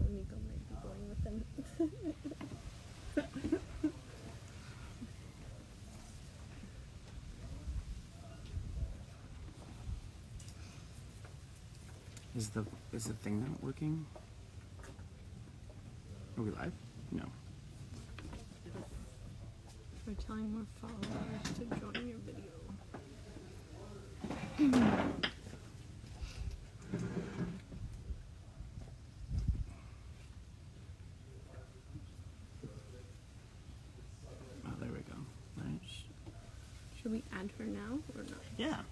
Nico might be going with them. Is the thing not working? Are we live? No. We're telling more followers to join your video. Oh, there we go. Nice. Should we add her now or not? Yeah.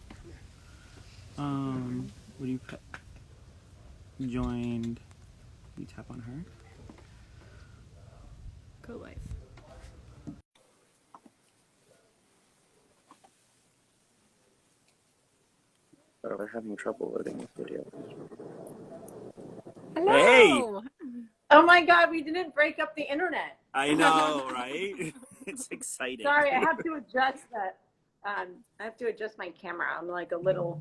What do you put? Joined. You tap on her. Go live. Oh, they're having trouble loading this video. Hello! Hey! Oh my God, we didn't break up the internet. I know, right? It's exciting. Sorry, I have to adjust that. I have to adjust my camera. I'm like a little,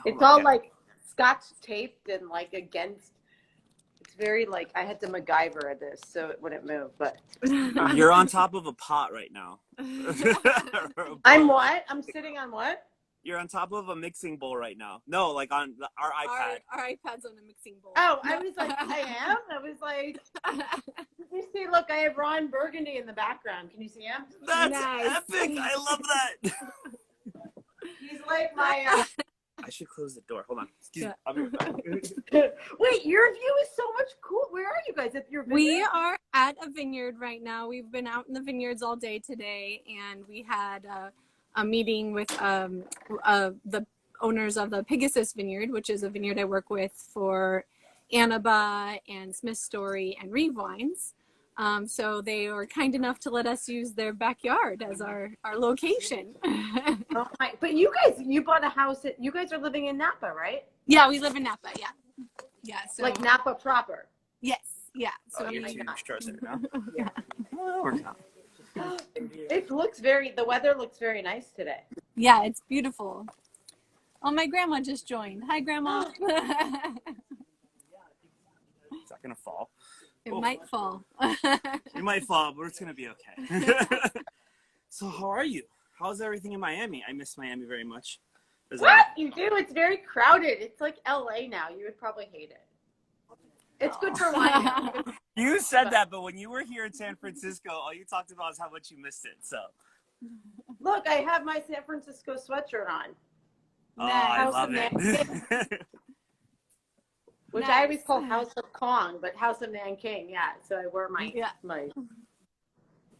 it's all like scotch taped and like against, it's very like, I had to MacGyver this so it wouldn't move, but. You're on top of a pot right now. I'm what? I'm sitting on what? You're on top of a mixing bowl right now. No, like on our iPad. Our iPad's on a mixing bowl. Oh, I was like, I am? I was like, you see, look, I have Ron Burgundy in the background. Can you see him? That's Nice. epic. I love that. He's like my, I should close the door. Hold on. Excuse me. I'll be right back. wait, your view is so much cool. Where are you guys? At your vineyard? We are at a vineyard right now. We've been out in the vineyards all day today, and we had a meeting with the owners of the Pegasus Vineyard, which is a vineyard I work with for Annaba and Smith Story and Reeve Wines. So they were kind enough to let us use their backyard as our location. Oh my, but you bought a house, you guys are living in Napa, right? Yeah, we live in Napa, yeah. Yeah, so. Like Napa proper. Yes, yeah. So You're too stressed now. Yeah. Well, works out. It looks the weather looks very nice today. Yeah, it's beautiful. Oh, my grandma just joined. Hi, Grandma. Is that going to fall? It might fall. It might fall, but it's going to be okay. So how are you? How's everything in Miami? I miss Miami very much. What? You do? It's very crowded. It's like LA now. You would probably hate it. It's good for wine. You said that, but when you were here in San Francisco, all you talked about is how much you missed it. So, Look, I have my San Francisco sweatshirt on. oh, I House love of it. Which I always call House of Kong, but House of Nanking. Yeah. So I wear my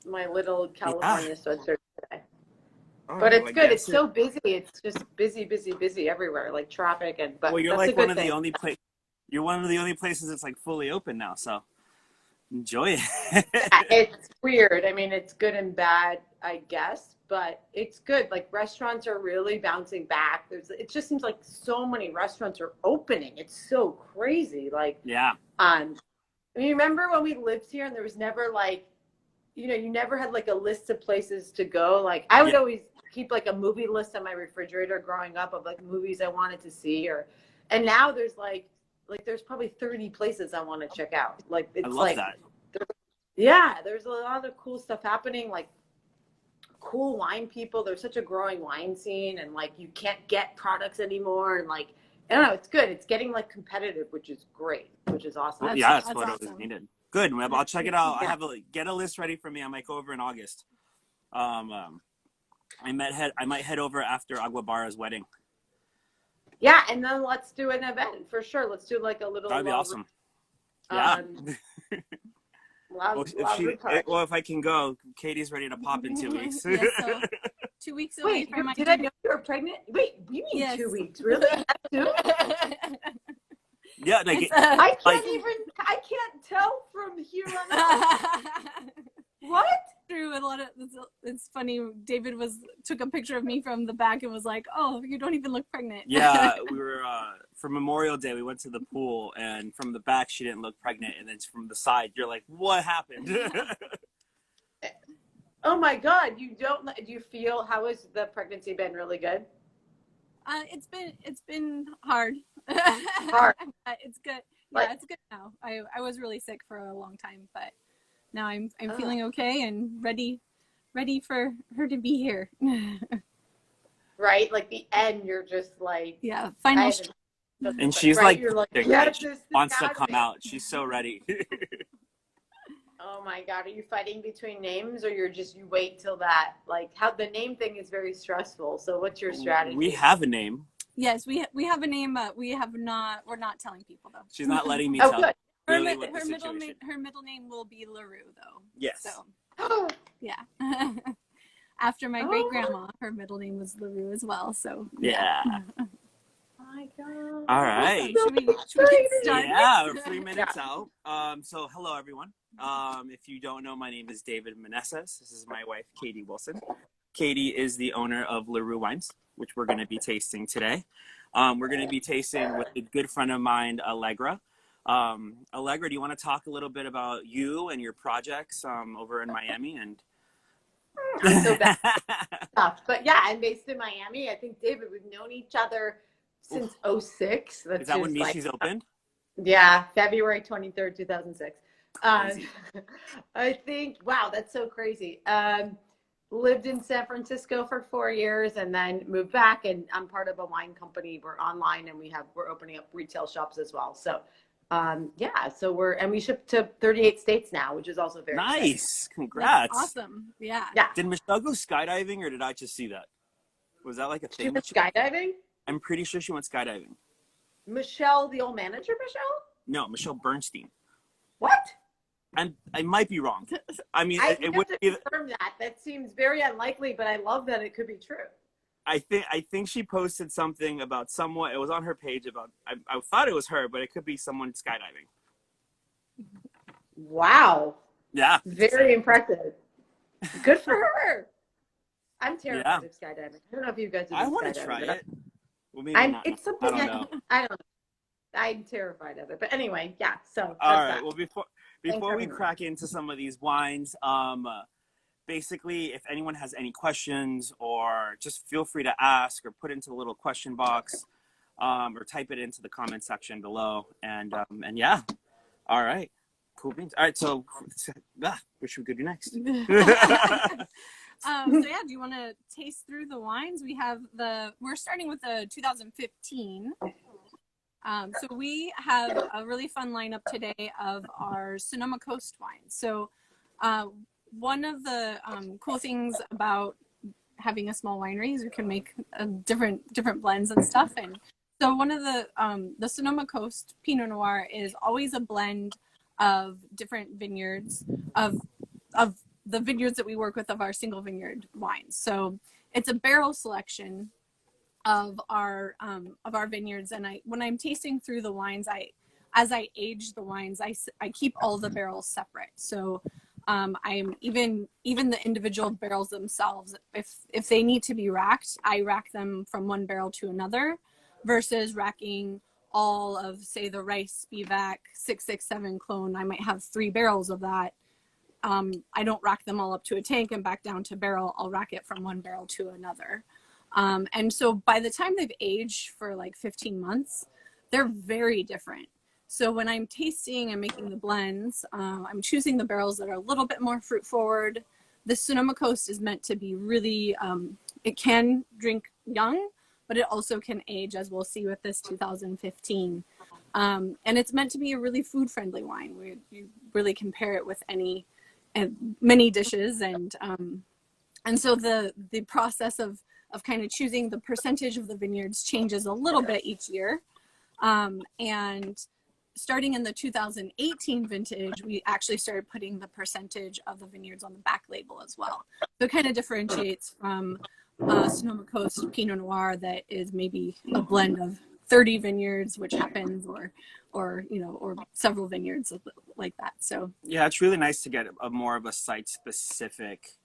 my little California sweatshirt today. Oh, But it's good. It's so busy. It's just busy everywhere, like traffic and. But well, you're that's like one of the only places. You're one of the only places that's like fully open now, so enjoy it. Yeah, it's weird. I mean, it's good and bad, I guess, but it's good. Like restaurants are really bouncing back. It just seems like so many restaurants are opening. It's so crazy. Like, Yeah. I mean, remember when we lived here and there was never like, you never had like a list of places to go. Like I would always keep like a movie list on my refrigerator growing up of like movies I wanted to see and now there's there's probably 30 places I want to check out. Like it's I love that. Yeah, there's a lot of cool stuff happening, like cool wine people. There's such a growing wine scene and like you can't get products anymore and like I don't know, it's good. It's getting like competitive, which is great, which is awesome. That's what awesome. was needed. Good. I'll check it out. I have get a list ready for me. I might go over in August. I might head over after Agua Barra's wedding. Yeah, and then let's do an event for sure. Let's do like a little. That'd be awesome. Yeah. If I can go, Katie's ready to pop in 2 weeks. Yeah, so 2 weeks away Wait, from my did I know you were pregnant? Wait, you mean 2 weeks? Really? Yeah, like I can't tell from here on out. What? True, it's funny. David took a picture of me from the back and was like, "Oh, you don't even look pregnant." Yeah, we were for Memorial Day. We went to the pool, and from the back, she didn't look pregnant, and then from the side, you're like, "What happened?" Oh my God! Do you feel how has the pregnancy been? Really good. It's been hard. Hard. It's good. Yeah, it's good now. I was really sick for a long time, but now I'm feeling okay and ready for her to be here. Right? Like the end, you're just like, Yeah, final. And she's right? like, You're like, she yes, this wants to got come me. out. She's so ready. Oh my God, are you fighting between names, or you wait till that? Like, how the name thing is very stressful. So what's your strategy? We have a name. Yes, we have a name. We have not. We're not telling people though. She's not letting me Oh, tell. good. Really Her middle name will be LaRue though. Yes. So yeah. After my great grandma, her middle name was LaRue as well. So yeah. Oh my God. All right. Should we get started? Yeah, we're 3 minutes out. So hello everyone. If you don't know, my name is David Meneses. This is my wife, Katie Wilson. Katie is the owner of LaRue Wines, which we're going to be tasting today. We're going to be tasting with a good friend of mine, Allegra. Allegra, do you want to talk a little bit about you and your projects over in Miami? And I'm so bad stuff. But yeah, I'm based in Miami. I think, David, we've known each other since 06. That's is that when just Mishi's opened? Yeah, February 23rd, 2006. I think, wow, that's so crazy. Lived in San Francisco for 4 years and then moved back, and I'm part of a wine company. We're online and we're opening up retail shops as well. So yeah, so we ship to 38 states now, which is also very exciting. Nice. Congrats. That's awesome. Yeah. Yeah. Did Michelle go skydiving, or did I just see that? Was that like a She thing? went skydiving? I'm pretty sure she went skydiving. Michelle, the old manager, Michelle? No, Michelle Bernstein. What? I might be wrong. I mean, I it have would to be. confirm that. That seems very unlikely, but I love that it could be true. I think she posted something about someone. It was on her page about. I thought it was her, but it could be someone skydiving. Wow. Yeah. Very impressive. Good for her. I'm terrified Yeah. of skydiving. I don't know if you guys do I want skydiving, to try but it. Well, maybe not. It's something I don't know. I don't know. I'm terrified of it. But anyway, yeah. So All right. that. Well, before for we having me. crack into some of these wines, basically, if anyone has any questions, or just feel free to ask or put into the little question box, or type it into the comment section below. And yeah. All right. Cool beans. All right. So, what should we do next? So yeah, do you want to taste through the wines? We're starting with the 2015. So we have a really fun lineup today of our Sonoma Coast wines. So one of the cool things about having a small winery is we can make different blends and stuff. And so one of the Sonoma Coast Pinot Noir is always a blend of different vineyards of the vineyards that we work with of our single vineyard wines. So it's a barrel selection of our vineyards. And when I'm tasting through the wines, as I age the wines, I keep all the barrels separate. So I'm even the individual barrels themselves, if they need to be racked, I rack them from one barrel to another versus racking all of, say, the Rice Spivak 667 clone. I might have 3 barrels of that. I don't rack them all up to a tank and back down to barrel. I'll rack it from one barrel to another. And so by the time they've aged for like 15 months, they're very different. So when I'm tasting and making the blends, I'm choosing the barrels that are a little bit more fruit forward. The Sonoma Coast is meant to be really, it can drink young, but it also can age, as we'll see with this 2015. And it's meant to be a really food friendly wine where you really can pair it with many dishes. And so the process of kind of choosing the percentage of the vineyards changes a little bit each year. And starting in the 2018 vintage, we actually started putting the percentage of the vineyards on the back label as well. So it kind of differentiates from Sonoma Coast Pinot Noir that is maybe a blend of 30 vineyards, which happens, or several vineyards like that. So yeah, it's really nice to get a more of a site specific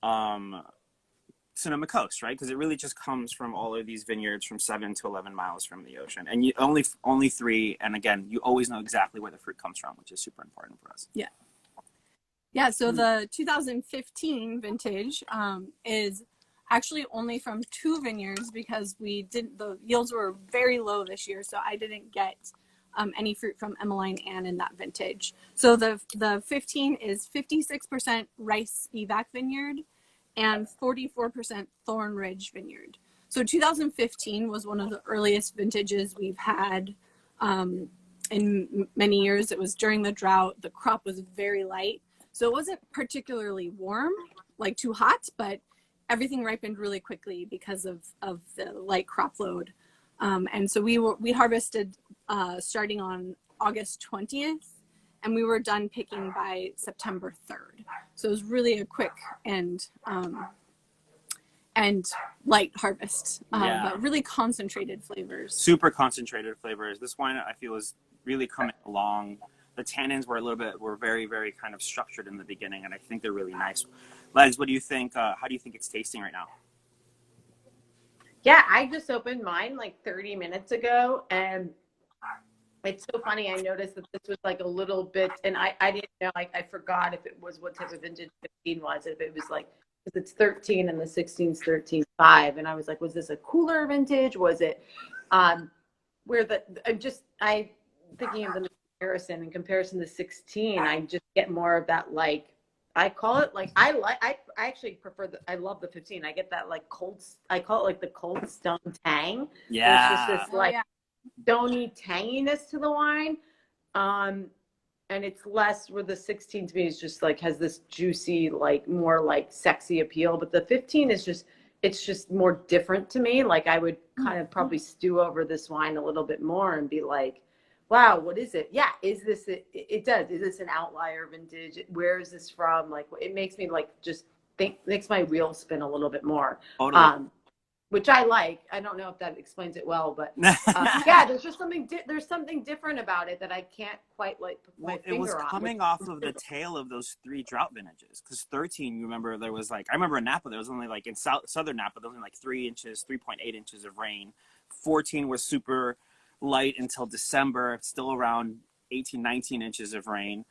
Sonoma Coast, right? Because it really just comes from all of these vineyards from 7 to 11 miles from the ocean, and you only 3. And again, you always know exactly where the fruit comes from, which is super important for us. Yeah. So the 2015 vintage is actually only from 2 vineyards because the yields were very low this year, so I didn't get any fruit from Emmeline Ann in that vintage. So the 15 is 56% Rice Evac Vineyard and 44% Thorn Ridge Vineyard. So 2015 was one of the earliest vintages we've had in many years. It was during the drought. The crop was very light. So it wasn't particularly warm, like too hot, but everything ripened really quickly because of the light crop load. And so we harvested starting on August 20th, and we were done picking by September 3rd. So it was really a quick and light harvest, but really concentrated flavors. Super concentrated flavors. This wine, I feel, is really coming along. The tannins were very, very kind of structured in the beginning, and I think they're really nice. Legs, what do you think? How do you think it's tasting right now? Yeah, I just opened mine like 30 minutes ago, and it's so funny. I noticed that this was like a little bit, and I didn't know, like I forgot if it was what type of vintage 15 was, if it was like, because it's 13 and the 16's 13.5, and I was like, was this a cooler vintage? Was it where I thinking of the comparison, in comparison to 16, I just get more of that, like, I call it like, I actually prefer I love the 15. I get that like cold, I call it like the cold stone tang. Yeah. There's just this like stony tanginess to the wine. And it's less, where the 16 to me is just like, has this juicy, like more like sexy appeal. But the 15 is just, it's just more different to me. Like I would kind of probably stew over this wine a little bit more and be like, wow, what is it? Yeah, is this it does. Is this an outlier vintage? Where is this from? Like, it makes me like just makes my wheels spin a little bit more. Totally. Which I like. I don't know if that explains it well, but yeah, there's just something there's something different about it that I can't quite like put my finger on. It was coming off of the tail of those 3 drought vintages, because 13, you remember, there was like, I remember in Napa, there was only like in southern Napa, there was only like 3.8 inches of rain. 14 was super light until December, still around 18, 19 inches of rain.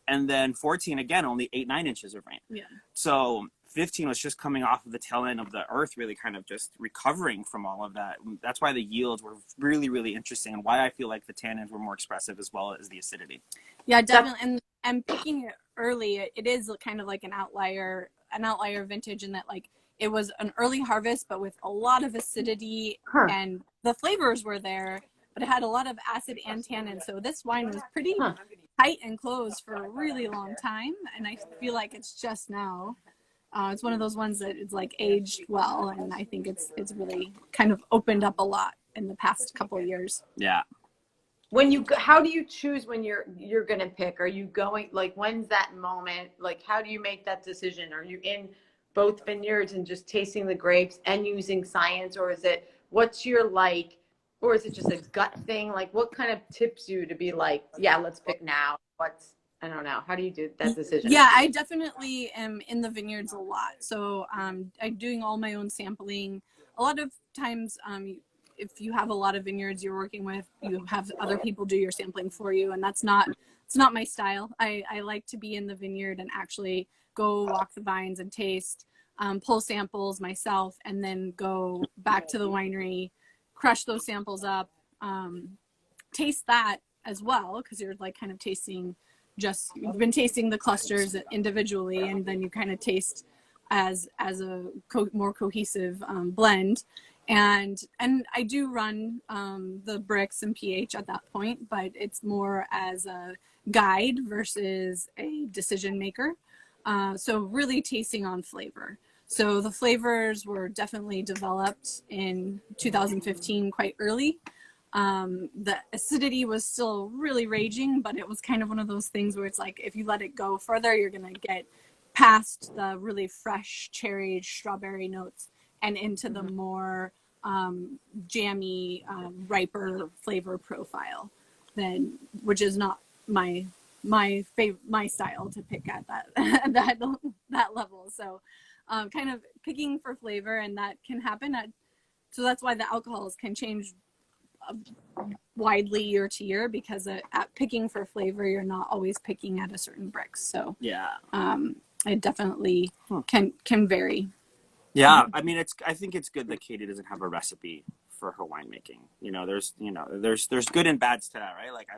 And then 14, again, only 8-9 inches of rain. Yeah. So 15 was just coming off of the tail end of the earth, really kind of just recovering from all of that. That's why the yields were really, really interesting, and why I feel like the tannins were more expressive as well as the acidity. Yeah, definitely. And picking it early, it is kind of like an outlier vintage, in that like it was an early harvest, but with a lot of acidity, and the flavors were there, but it had a lot of acid and tannin. So this wine was pretty tight and closed for a really long time. And I feel like it's just now. It's one of those ones that is like aged well. And I think it's really kind of opened up a lot in the past couple of years. Yeah. How do you choose when you're going to pick? Are you going, like, when's that moment? Like, how do you make that decision? Are you in both vineyards and just tasting the grapes and using science? Or is it, what's your like, or is it just a gut thing? Like, what kind of tips you to be like, yeah, let's pick now? I don't know. How do you do that decision? Yeah, I definitely am in the vineyards a lot. So I'm doing all my own sampling. A lot of times, if you have a lot of vineyards you're working with, you have other people do your sampling for you. And it's not my style. I like to be in the vineyard and actually go walk the vines and taste, pull samples myself, and then go back to the winery, crush those samples up, taste that as well, because you're like kind of tasting, you've been tasting the clusters individually, and then you kind of taste as a more cohesive blend. And I do run the bricks and pH at that point, but it's more as a guide versus a decision maker. So really tasting on flavor. So the flavors were definitely developed in 2015 quite early. The acidity was still really raging, but it was kind of one of those things where it's like, if you let it go further, you're going to get past the really fresh cherry, strawberry notes and into the more jammy, riper flavor profile, which is not my style to pick at that level. So kind of picking for flavor, and that can happen so that's why the alcohols can change widely year to year, because at picking for flavor, you're not always picking at a certain brick. So yeah, it definitely can vary. Yeah, I mean, I think it's good that Katie doesn't have a recipe for her winemaking. There's good and bads to that, right? Like I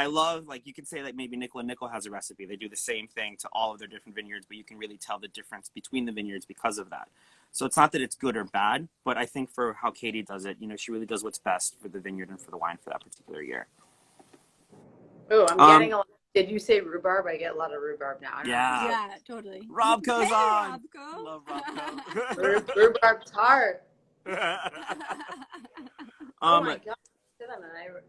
love, like, you could say like maybe Nickel and Nickel has a recipe. They do the same thing to all of their different vineyards, but you can really tell the difference between the vineyards because of that. So it's not that it's good or bad, but I think for how Katie does it, she really does what's best for the vineyard and for the wine for that particular year. Oh, I'm getting a lot. Did you say rhubarb? I get a lot of rhubarb now. Yeah, totally. Robco's on. Robco. Love Robco. Rhubarb tart. Oh my God. It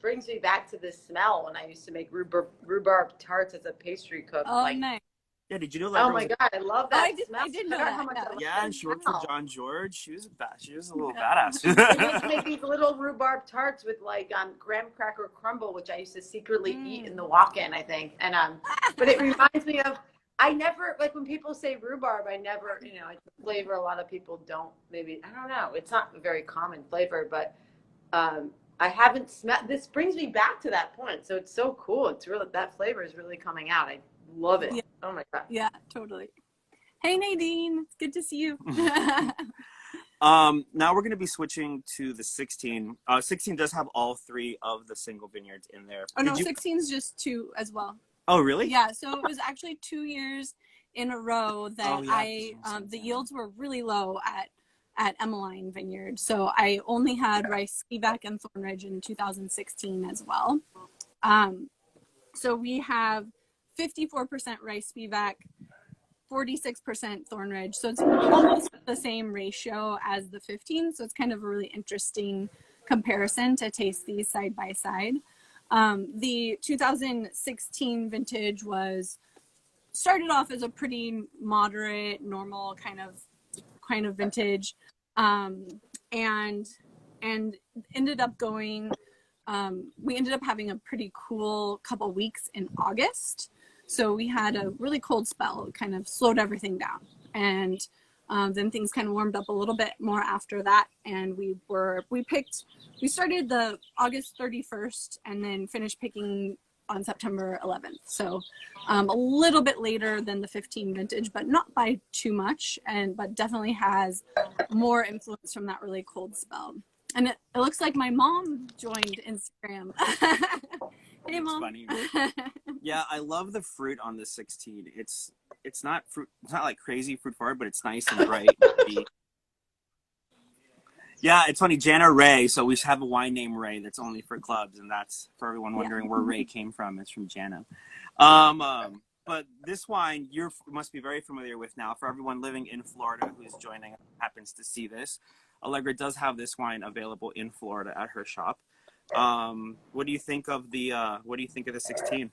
brings me back to the smell when I used to make rhubarb tarts as a pastry cook. Oh, nice. Yeah, did you know that? Oh my God, I love that smell. I did know that. Yeah, and she worked for John George. She was a little badass. I used to make these little rhubarb tarts with like graham cracker crumble, which I used to secretly eat in the walk-in, I think. And but it reminds me of, I never, like, when people say rhubarb, I never, it's a flavor a lot of people don't, maybe, I don't know. It's not a very common flavor, but I haven't smelled, this brings me back to that point. So it's so cool. It's really, that flavor is really coming out. I love it. Yeah. Oh my God. Yeah, totally. Hey, Nadine. It's good to see you. Now we're going to be switching to the 16. 16 does have all three of the single vineyards in there. Oh, no, 16 is just 2 as well. Oh, really? Yeah, so it was actually 2 years in a row that the yields were really low at Emmeline Vineyard. So I only had rice Spivak and Thornridge in 2016 as well. So we have 54% rice Spivak, 46% Thornridge. So it's almost the same ratio as the 15. So it's kind of a really interesting comparison to taste these side by side. The 2016 vintage started off as a pretty moderate, normal kind of vintage, and ended up going. We ended up having a pretty cool couple weeks in August. So we had a really cold spell, kind of slowed everything down. And then things kind of warmed up a little bit more after that. And we started the August 31st and then finished picking on September 11th. So a little bit later than the 15 vintage, but not by too much, but definitely has more influence from that really cold spell. And it looks like my mom joined Instagram. Hey, Mom. Funny. Yeah, I love the fruit on the 16. It's not fruit. It's not like crazy fruit forward, but it's nice and bright. Yeah, it's funny. Jana Ray. So we have a wine named Ray that's only for clubs, and that's for everyone wondering where Ray came from. It's from Jana. But this wine you must be very familiar with now. For everyone living in Florida who's joining, happens to see this, Allegra does have this wine available in Florida at her shop. What do you think of the 16?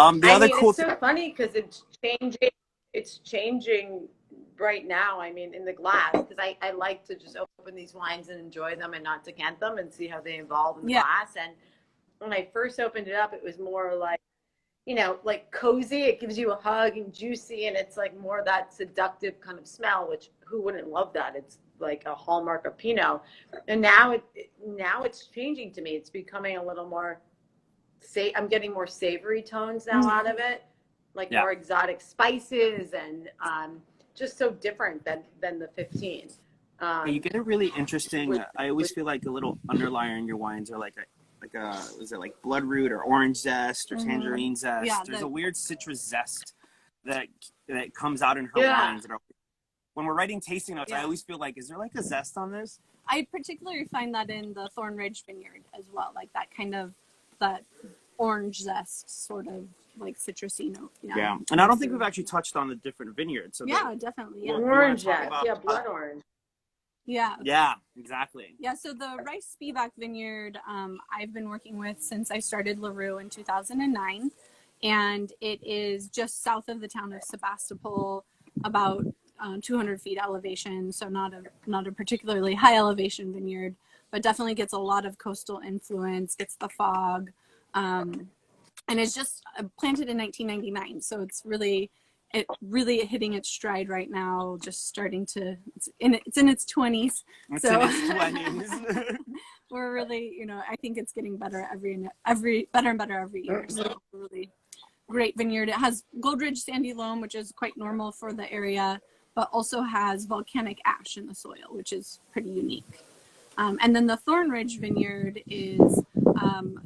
It's so funny because it's changing right now. I mean, in the glass, because I like to just open these wines and enjoy them and not decant them and see how they evolve in the glass. And when I first opened it up, it was more like, like cozy. It gives you a hug and juicy, and it's like more that seductive kind of smell, which who wouldn't love that? It's like a hallmark of Pinot. And now it's changing to me. It's becoming a little more, I'm getting more savory tones now out of it, like more exotic spices, and just so different than the 15. You get a really interesting, I always feel like a little underliner in your wines are like is it like bloodroot or orange zest or tangerine zest? Yeah, there's a weird citrus zest that comes out in her wines. When we're writing tasting notes, I always feel like, is there like a zest on this? I particularly find that in the Thornridge Vineyard as well, like that kind of, that orange zest, sort of like citrusy note. Yeah. And I don't think we've actually touched on the different vineyards. So definitely. Yeah. Orange zest. Yeah, blood orange. Yeah, exactly. Yeah, so the rice Spivak vineyard I've been working with since I started LaRue in 2009, and it is just south of the town of Sebastopol, about 200 feet elevation, so not a particularly high elevation vineyard, but definitely gets a lot of coastal influence, gets the fog, and it's just planted in 1999, so it's really hitting its stride right now, just starting to, it's in its 20s. It's in its 20s. We're really, I think it's getting better better and better every year. So we're really great vineyard. It has Gold-Ridge sandy loam, which is quite normal for the area, but also has volcanic ash in the soil, which is pretty unique. And then the Thornridge Vineyard is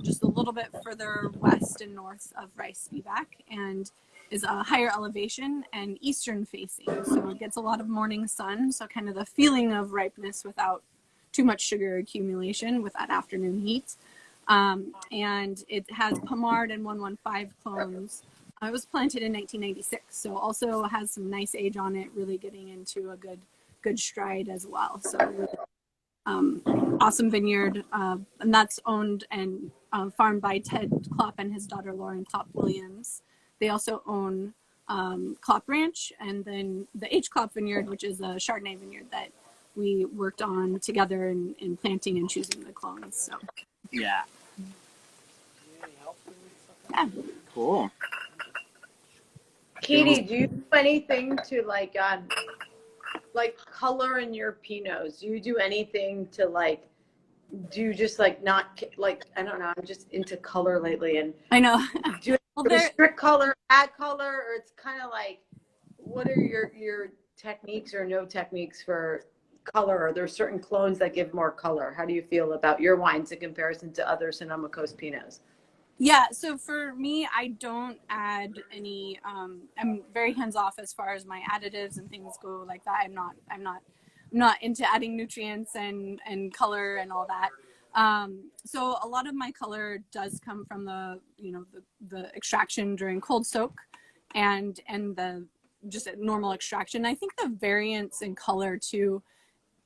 just a little bit further west and north of Rice Spivak, and is a higher elevation and eastern facing. So it gets a lot of morning sun. So kind of the feeling of ripeness without too much sugar accumulation with that afternoon heat. And it has Pommard and 115 clones. It was planted in 1996. So also has some nice age on it, really getting into a good stride as well. So awesome vineyard, and that's owned and farmed by Ted Klopp and his daughter Lauren Klopp Williams. They also own Klopp Ranch, and then the H. Klopp Vineyard, which is a Chardonnay vineyard that we worked on together in planting and choosing the clones. So Yeah. yeah. Cool. Katie, do you do anything to like color in your Pinots? Do you do anything to like do just like not like, I don't know, I'm just into color lately, and I know. do you Well, restrict color, add color, or it's kind of like, what are your techniques or no techniques for color? Are there certain clones that give more color? How do you feel about your wines in comparison to other Sonoma Coast Pinots? Yeah, so for me, I don't add any. I'm very hands off as far as my additives and things go like that. I'm not into adding nutrients and color and all that. So a lot of my color does come from the extraction during cold soak, and the just normal extraction. I think the variance in color too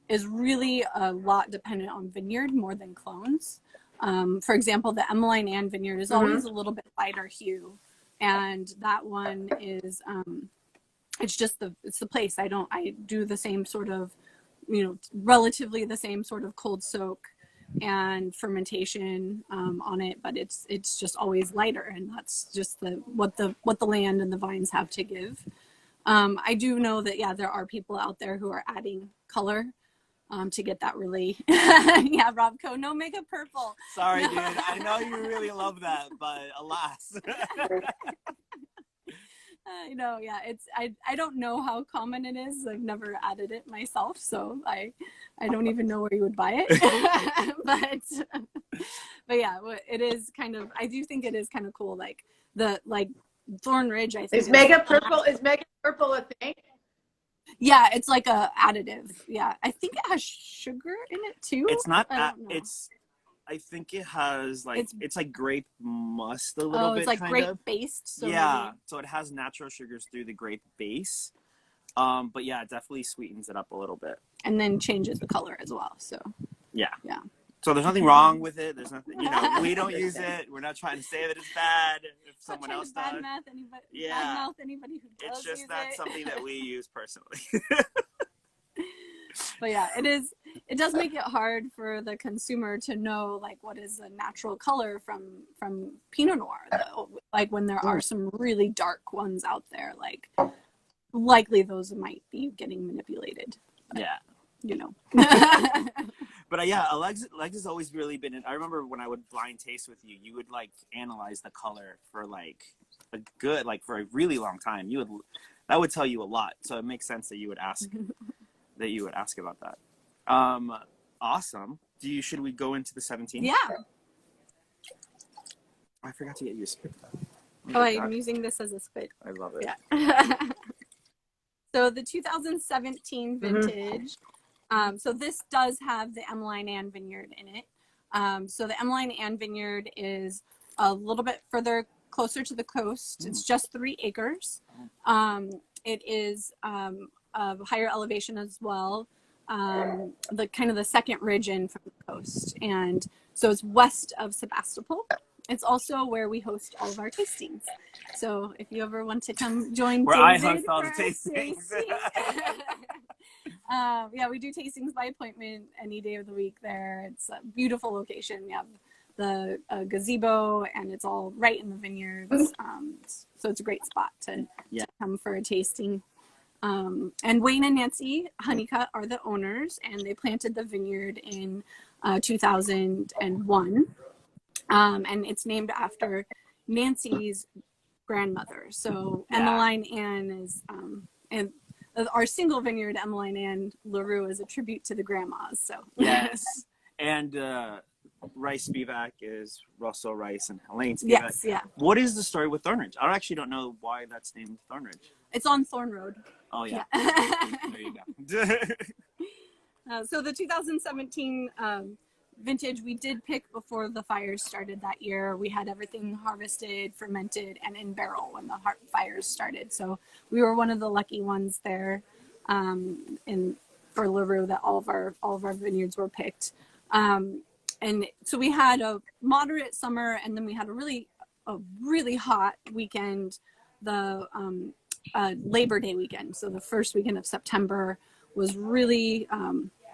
is really a lot dependent on vineyard more than clones. For example, the Emmeline Ann Vineyard is always a little bit lighter hue, and that one is it's the place. I do the same sort of, relatively the same sort of cold soak and fermentation on it, but it's just always lighter, and that's just what the land and the vines have to give. I do know that there are people out there who are adding color to get that really yeah, Robco, no mega purple. Sorry, dude. I know you really love that, but alas. I don't know how common it is. I've never added it myself, so I don't even know where you would buy it. but yeah, it is kind of, I do think it is kind of cool. Like Thorn Ridge, I think Is mega purple a thing? Yeah, it's like a additive. Yeah, I think it has sugar in it too. It's not. I don't know. I think it has it's like grape must a little bit. It's like kind grape of. based. So yeah, maybe. so it has natural sugars through the grape base. But yeah, it definitely sweetens it up a little bit. And then changes the color as well. So yeah. Yeah. So there's nothing wrong with it. There's nothing, we don't use it. We're not trying to say that it's bad if someone else does. Badmouth anybody who does. It's just that's something that we use personally. But yeah, it does make it hard for the consumer to know like what is a natural color from Pinot Noir, though. Like when there are some really dark ones out there, like likely those might be getting manipulated. But, yeah. But yeah, Alexa's always really been. I remember when I would blind taste with you, you would like analyze the color for like for a really long time. That would tell you a lot. So it makes sense that you would ask about that. Awesome. Should we go into the 17? Yeah. I forgot to get you a spit. I'm using this as a spit. I love it. Yeah. So the 2017 vintage. So this does have the Emmeline Ann Vineyard in it. So the Emmeline Ann Vineyard is a little bit closer to the coast. It's just 3 acres. It is of higher elevation as well. The kind of the second ridge in from the coast. And so it's west of Sebastopol. It's also where we host all of our tastings. So if you ever want to come join where David I host all the tastings. We do tastings by appointment any day of the week there. It's a beautiful location. We have the gazebo, and it's all right in the vineyards. So it's a great spot to come for a tasting. And Wayne and Nancy Honeycutt are the owners, and they planted the vineyard in 2001. And it's named after Nancy's grandmother. So Yeah. Emmeline Ann is, and our single vineyard, Emmeline Ann LaRue, is a tribute to the grandmas. So Yes. And Rice Spivak is Russell Rice and Helene Spivak. yes, yeah. What is the story with Thornridge? I actually don't know why that's named Thornridge. It's on Thorn Road. Oh, yeah. Yeah. There you go. So the 2017 vintage we did pick before the fires started that year. We had everything harvested, fermented, and in barrel when the fires started. So we were one of the lucky ones there, for LaRue, that all of our vineyards were picked. And so we had a moderate summer, and then we had a really hot weekend, the Labor Day weekend. So the first weekend of September was really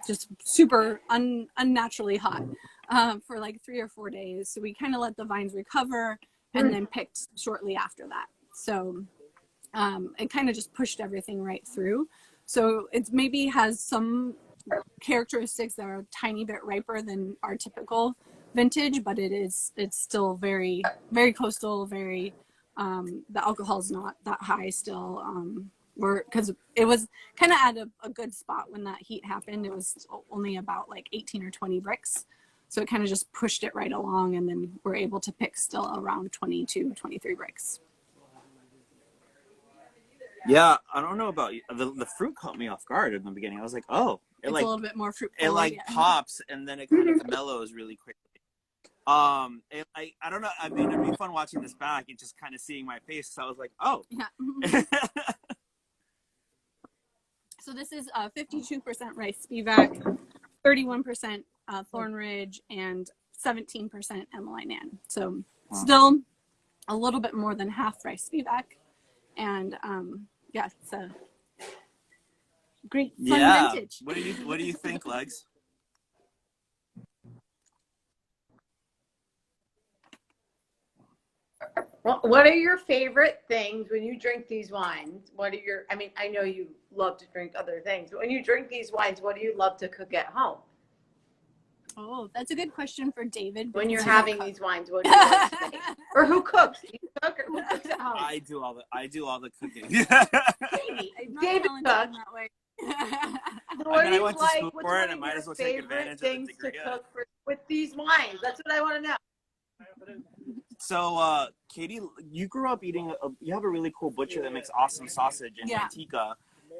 just super unnaturally hot for like 3 or 4 days. So we kind of let the vines recover and then picked shortly after that. So it kind of just pushed everything right through. So it maybe has some characteristics that are a tiny bit riper than our typical vintage, but it's still very, very coastal, very, the alcohol is not that high still. Because it was kind of at a good spot when that heat happened. It was only about like 18 or 20 bricks. So it kind of just pushed it right along, and then we're able to pick still around 22, 23 bricks. Yeah, I don't know about you. The fruit caught me off guard in the beginning. I was like, oh. It's a little bit more fruit It forward, pops, and then it kind of mellows really quickly. I don't know. I mean, it'd be fun watching this back and just kind of seeing my face. So I was like, oh. Yeah. So this is 52% Rice Spivak, 31% Thornridge, and 17% Emmeline Ann. So still a little bit more than half Rice Spivak. And yeah, it's a great fun vintage. What do you think, Legs? Well, what are your favorite things when you drink these wines? I mean, I know you love to drink other things, but when you drink these wines, what do you love to cook at home? Oh, that's a good question for David. When you're having these wines, what do you like to make? Or who cooks? Do you cook, or who cooks at home? I do all the cooking. David cooks. That way. I went to school for it, and I might as well take advantage of the things to degree. cook with these wines. That's what I want to know. So, Katie, you grew up eating. You have a really cool butcher that makes awesome sausage in Antigua,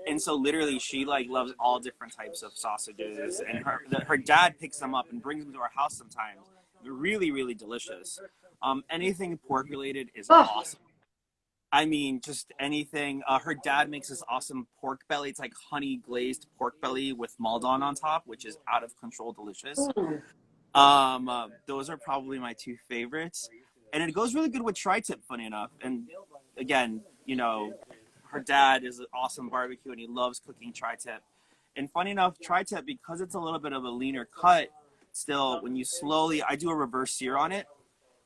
and so literally she loves all different types of sausages, and her dad picks them up and brings them to our house sometimes. They're really, really delicious. Anything pork related is awesome. I mean, just anything. Her dad makes this awesome pork belly. It's like honey glazed pork belly with Maldon on top, which is out of control delicious. Those are probably my two favorites. And it goes really good with tri-tip, funny enough. And again, you know, her dad is an awesome barbecue and he loves cooking tri-tip. And funny enough, tri-tip, because it's a little bit of a leaner cut, still, when you I do a reverse sear on it.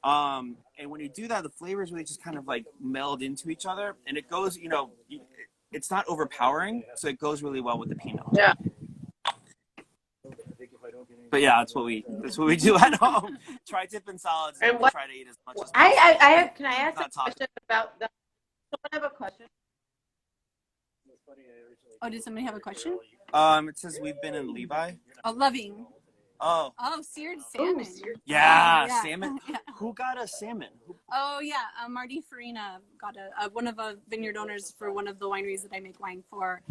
And when you do that, the flavors really just kind of like meld into each other. And it goes, you know, it's not overpowering. So it goes really well with the Pinot. Yeah. But yeah, that's what we do at home. Tri-tip and salads, and we try to eat as much as possible. Can I ask a question about that? Someone have a question? Oh, did somebody have a question? It says we've been in Levi. Oh, Loving. Oh, seared salmon. Yeah, salmon. Yeah. Who got a salmon? Oh yeah, Marty Farina got one of the vineyard owners for one of the wineries that I make wine for.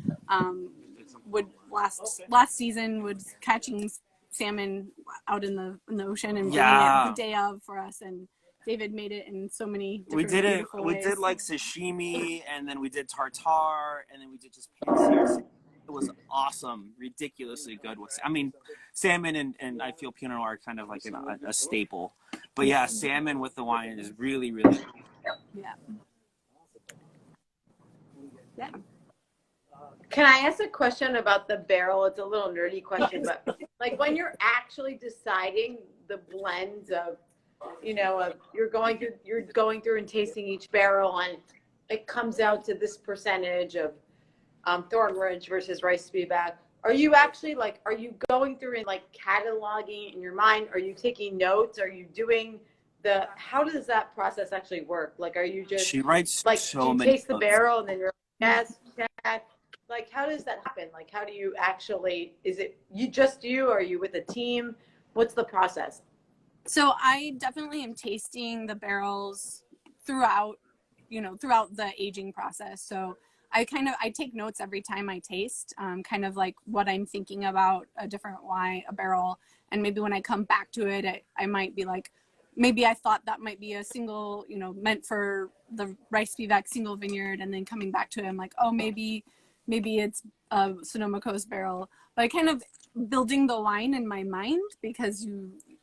Would last season was catching salmon out in the ocean and bringing it the day of for us, and David made it in so many different beautiful ways. We did like sashimi, and then we did tartare, and then we did just pan-seared. It was awesome, ridiculously good. I mean, salmon and I feel Pinot Noir kind of like a staple. But yeah, salmon with the wine is really, really good. Yeah. Yeah. Can I ask a question about the barrel? It's a little nerdy question, but like when you're actually deciding the blends of, you know, you're going through and tasting each barrel, and it comes out to this percentage of Thornridge versus Rice Spivak. Are you actually are you going through and cataloging in your mind? Are you taking notes? Are you doing how does that process actually work? Like, are you just She writes like, so do you many taste the notes. barrel and then you're like, yes, yes? Like, how does that happen? Like, how do you actually, is it you, or are you with a team? What's the process? So I definitely am tasting the barrels throughout, throughout the aging process. So I take notes every time I taste, kind of like what I'm thinking about a different wine, a barrel. And maybe when I come back to it, I might be like, maybe I thought that might be a single, meant for the rice Spivak single vineyard. And then coming back to it, I'm like, oh, maybe it's a Sonoma Coast barrel. But I kind of building the wine in my mind, because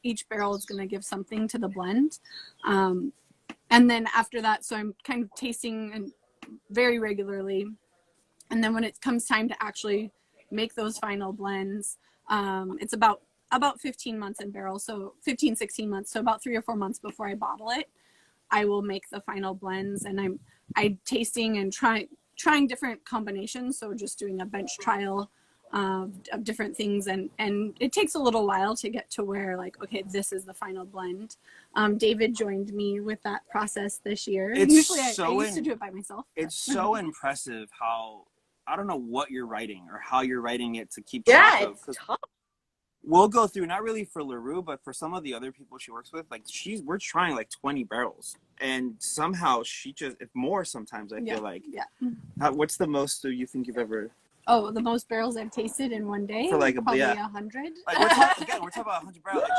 each barrel is going to give something to the blend. And then after that, so I'm kind of tasting very regularly. And then when it comes time to actually make those final blends, it's about 15 months in barrel. So 15, 16 months. So about 3 or 4 months before I bottle it, I will make the final blends, and I'm tasting and trying different combinations. So just doing a bench trial of different things, and it takes a little while to get to where, like, okay, this is the final blend. David joined me with that process this year. Usually I used to do it by myself. It's so impressive how, I don't know what you're writing or how you're writing it to keep track of. It's tough. We'll go through, not really for LaRue, but for some of the other people she works with, like we're trying like 20 barrels, and somehow she just, if more sometimes, I feel like. Yeah. What's the most you think you've ever? Oh, the most barrels I've tasted in one day? For like probably 100. Like we're talking about 100 barrels,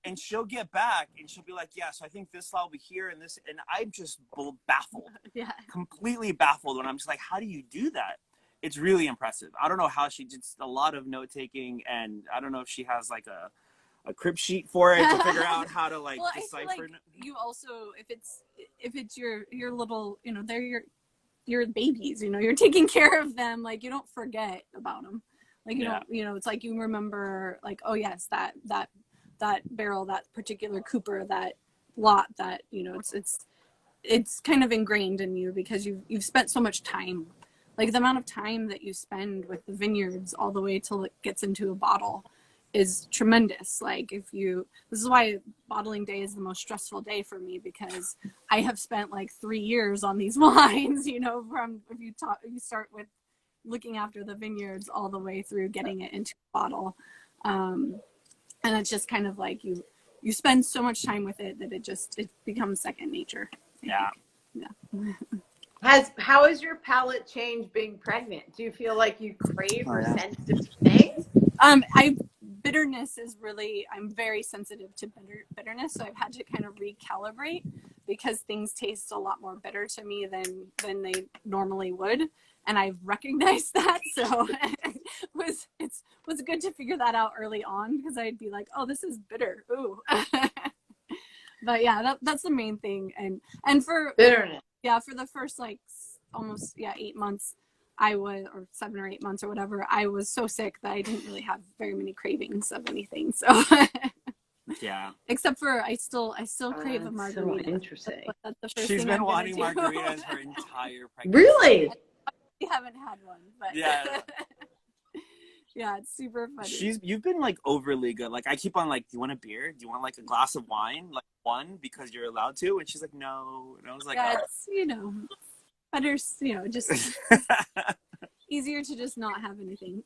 and she'll get back and she'll be like, yeah, so I think this will be here and this, and I'm just baffled. Yeah. Completely baffled when I'm just like, how do you do that? It's really impressive. I don't know how she did a lot of note taking, and I don't know if she has like a crib sheet for it to figure out how to like decipher. I feel like you also, if it's your little, they're your babies, you're taking care of them. Like, you don't forget about them. Like, you don't, it's like you remember, like, oh yes, that barrel, that particular cooper, that lot, that, it's kind of ingrained in you because you've spent so much time. Like, the amount of time that you spend with the vineyards all the way till it gets into a bottle is tremendous. Like, this is why bottling day is the most stressful day for me, because I have spent like 3 years on these wines, from, if you start with looking after the vineyards all the way through getting it into a bottle. And it's just kind of like you spend so much time with it that it becomes second nature. Yeah. How has your palate changed being pregnant? Do you feel like you crave or sensitive to things? Bitterness is really, I'm very sensitive to bitterness. So I've had to kind of recalibrate, because things taste a lot more bitter to me than they normally would. And I've recognized that. So it was good to figure that out early on, because I'd be like, oh, this is bitter. Ooh. But yeah, that's the main thing. And for bitterness. Yeah, for the first almost 8 months, or 7 or 8 months or whatever, I was so sick that I didn't really have very many cravings of anything. So yeah, except for I still crave a margarita. So interesting. That's the first She's thing been I'm wanting gonna do. margaritas her entire pregnancy. Really? We haven't had one, but yeah. Yeah, it's super funny. You've been like overly good. Like, I keep on like, do you want a beer? Do you want like a glass of wine? Like, one, because you're allowed to? And she's like, no. And I was like, yeah, it's better, just easier to just not have anything.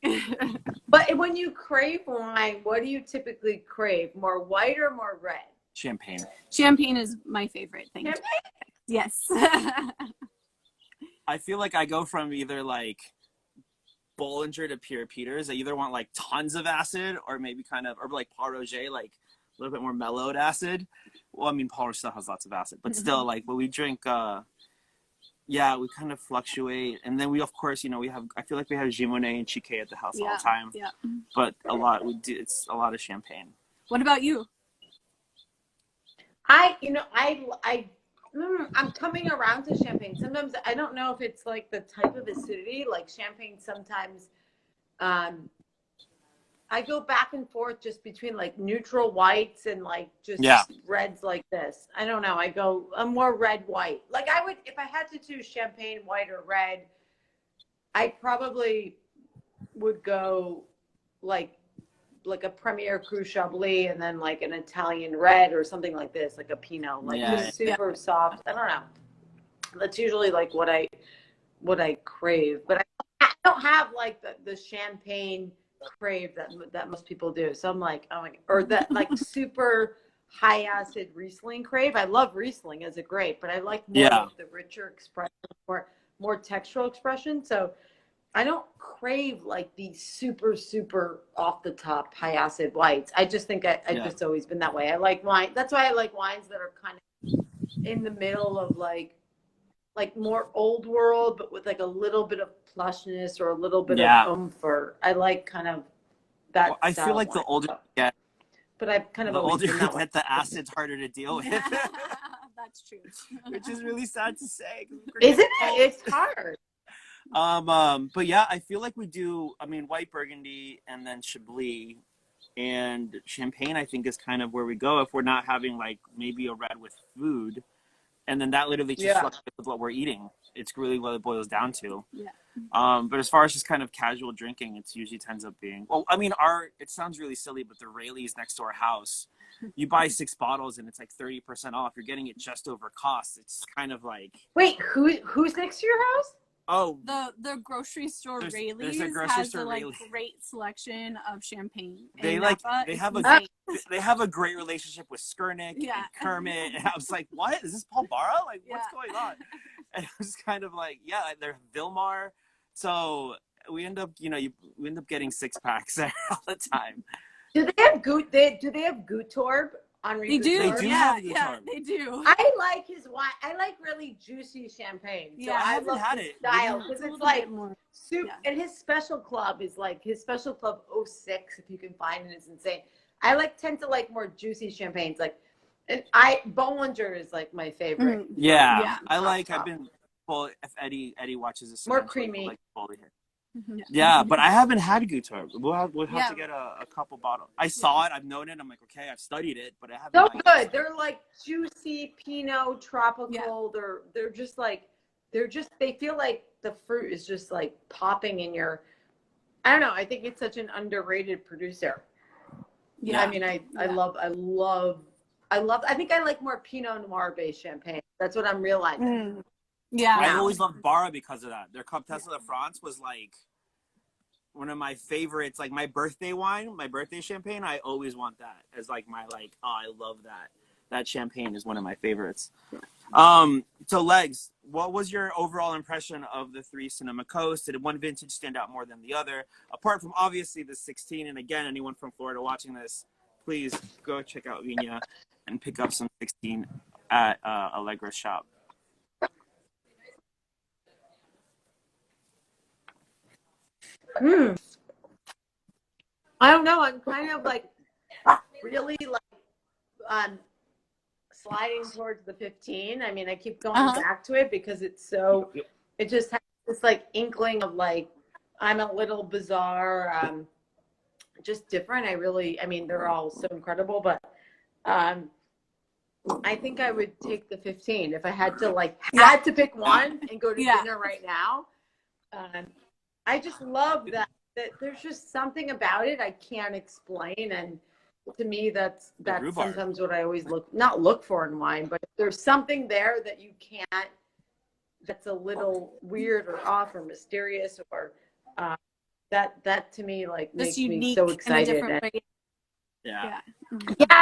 But when you crave wine, what do you typically crave? More white or more red? Champagne. Champagne is my favorite thing. Champagne? Yes. I feel like I go from either like Bollinger to Pierre Peters. I either want like tons of acid, or maybe or like Paul Roger, like a little bit more mellowed acid. Well, I mean, Paul Roger still has lots of acid, but still, like, when we drink, we kind of fluctuate. And then we, of course, I feel like we have Gimonet and Chiquet at the house all the time. Yeah. But it's a lot of champagne. What about you? I'm coming around to champagne. Sometimes I don't know if it's like the type of acidity, like champagne sometimes, I go back and forth just between like neutral whites and like just reds like this. I don't know. I'm more red white. Like, I would, if I had to choose champagne, white or red, I probably would go like like a Premier Cru Chablis and then like an Italian red or something like this, like a Pinot, like just super soft. I don't know. That's usually like what I crave, but I don't have like the champagne crave that most people do. So I'm like, oh my, or that like super high acid Riesling crave. I love Riesling as a grape, but I like more like the richer expression, more textural expression. So I don't crave like these super off the top high acid whites. I just think I've just always been that way. I like wine. That's why I like wines that are kind of in the middle of like more old world, but with like a little bit of plushness or a little bit of oomph. Or I like kind of that. Well, I feel like the older you get, but I've kind of the always older been you that way. get, the acid's harder to deal with. That's true. Which is really sad to say. Isn't it? It's hard. But yeah, I feel like we do. I mean, white Burgundy and then Chablis and Champagne. I think is kind of where we go if we're not having like maybe a red with food. And then that literally just fluctuates with what we're eating. It's really what it boils down to. Yeah. But as far as just kind of casual drinking, it usually tends up being, well, I mean, it sounds really silly, but the Rayleigh's next to our house, you buy 6 bottles and it's like 30% off. You're getting it just over cost. It's kind of like. Wait, who's next to your house? Oh, the grocery store Rayleigh's has a great selection of champagne. They have a great relationship with Skurnick and Kermit, and I was like, what is this Paul Barra? Like, what's going on? And it was kind of like, they're Vilmar, so we end up getting 6-packs there all the time. Do they have Guttorp? They do. They do. I like his wine. I like really juicy champagne. So I haven't had it. Style because it's like soup. And his special club is like his special club 06, if you can find it, is insane. I tend to like more juicy champagnes. Like, and Bollinger is like my favorite. I've been. Well, if Eddie watches this, more creamy. Yeah, but I haven't had Guttorp. We'll have to get a couple bottles. I saw it, I've known it. I'm like, okay, I've studied it, but I haven't. So good. They're like juicy Pinot tropical. Yeah. They're just like they feel like the fruit is just like popping in your. I don't know. I think it's such an underrated producer. Yeah. I mean, I love. I think I like more Pinot Noir based champagne. That's what I'm realizing. Yeah, I always loved Barra because of that. Their Comtesse de France was like one of my favorites. Like my birthday wine, my birthday champagne. I always want that as like my I love that. That champagne is one of my favorites. So Legs, what was your overall impression of the 3 Sonoma Coast? Did one vintage stand out more than the other? Apart from obviously the 16, and again, anyone from Florida watching this, please go check out Viña and pick up some 16 at Allegra's shop. I don't know. I'm kind of like really like sliding towards the 15. I mean, I keep going back to it because it's so. It just has this like inkling of like I'm a little bizarre, just different. I mean, they're all so incredible, but I think I would take the 15 if I had to pick one and go to dinner right now. I just love that there's just something about it I can't explain, and to me that's sometimes what I always not look for in wine, but if there's something there that you can't, that's a little weird or off or mysterious or that to me like makes me so excited. Yeah,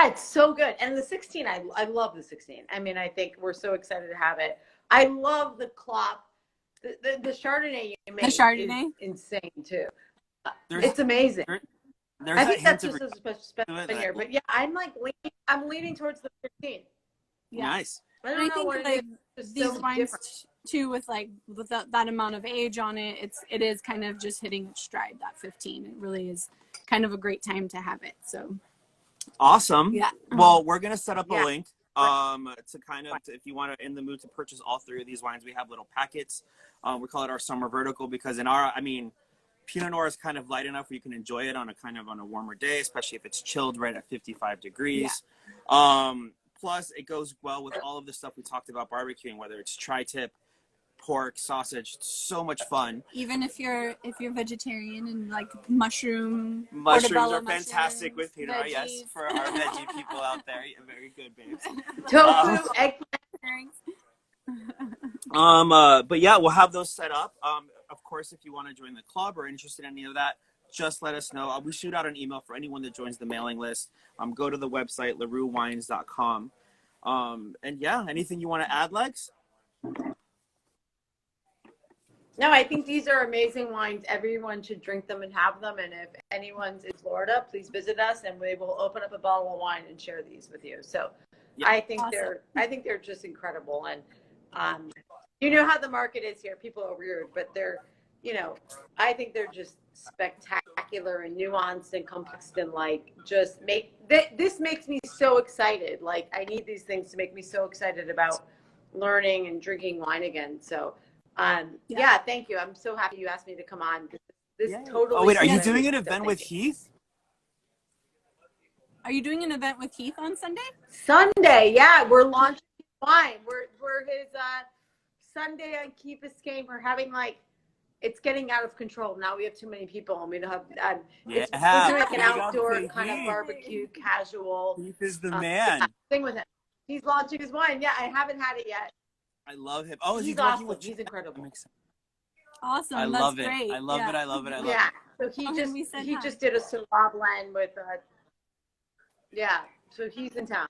it's so good. And the 16, I love the 16. I mean, I think we're so excited to have it. I love the Klopp. The Chardonnay you made is insane too. It's amazing. I think that's just a special thing here. But yeah, I'm leaning towards the 15. Yeah. Nice. I think like these wines too, with that amount of age on it, it is kind of just hitting its stride. That 15, it really is kind of a great time to have it. So awesome. Yeah. Well, we're gonna set up a link. To kind of, if you want to in the mood to purchase all 3 of these wines, we have little packets. We call it our summer vertical because Pinot Noir is kind of light enough where you can enjoy it on a warmer day, especially if it's chilled right at 55 degrees. Yeah. Plus, it goes well with all of the stuff we talked about barbecuing, whether it's tri-tip, pork, sausage. So much fun. Even if you're vegetarian and like mushroom, Mushrooms portobello are fantastic mushrooms, with Pinot Noir. Yes, veggies. for our veggie people out there. Yeah, very good, babes. Tofu, eggplant. But yeah, we'll have those set up. Of course, if you want to join the club or interested in any of that, just let us know. We shoot out an email for anyone that joins the mailing list. Go to the website, LaRueWines.com. And yeah, anything you want to add, Lex? No, I think these are amazing wines. Everyone should drink them and have them. And if anyone's in Florida, please visit us, and we will open up a bottle of wine and share these with you. So, Yeah. I think Awesome. they're just incredible. And you know how the market is here. People are weird, but I think they're just spectacular and nuanced and complex, and like just this makes me so excited. Like I need these things to make me so excited about learning and drinking wine again. So. Yeah, thank you. I'm so happy you asked me to come on. This totally. Oh wait, are you connected, doing an so event thank with you. Heath? Are you doing an event with Heath on Sunday? Sunday, yeah, we're launching wine. We're his Sunday on Key Biscayne. We're having it's getting out of control now. We have too many people, and we don't have. We're doing like an outdoor kind of barbecue, casual. Heath is the man. Thing with him. He's launching his wine. Yeah, I haven't had it yet. I love him. Oh, is He's he working awesome. with? He's incredible. Awesome. I That's love it. great. I love it. I love it. I love Yeah. it. So We said he hi. just did a Syrah blend with yeah. So he's in town.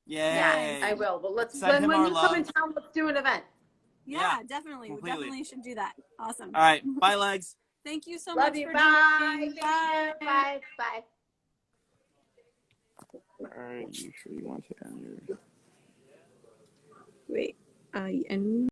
Yay. Yeah, I will. But Send him when our you come in love. town, let's do an event. Yeah, definitely. We completely. definitely should do that. Awesome. All right. Bye, Legs. Thank you so Love much you. for Bye. joining. Thank you. Bye. Bye. All right. You sure you want to end your... Wait. And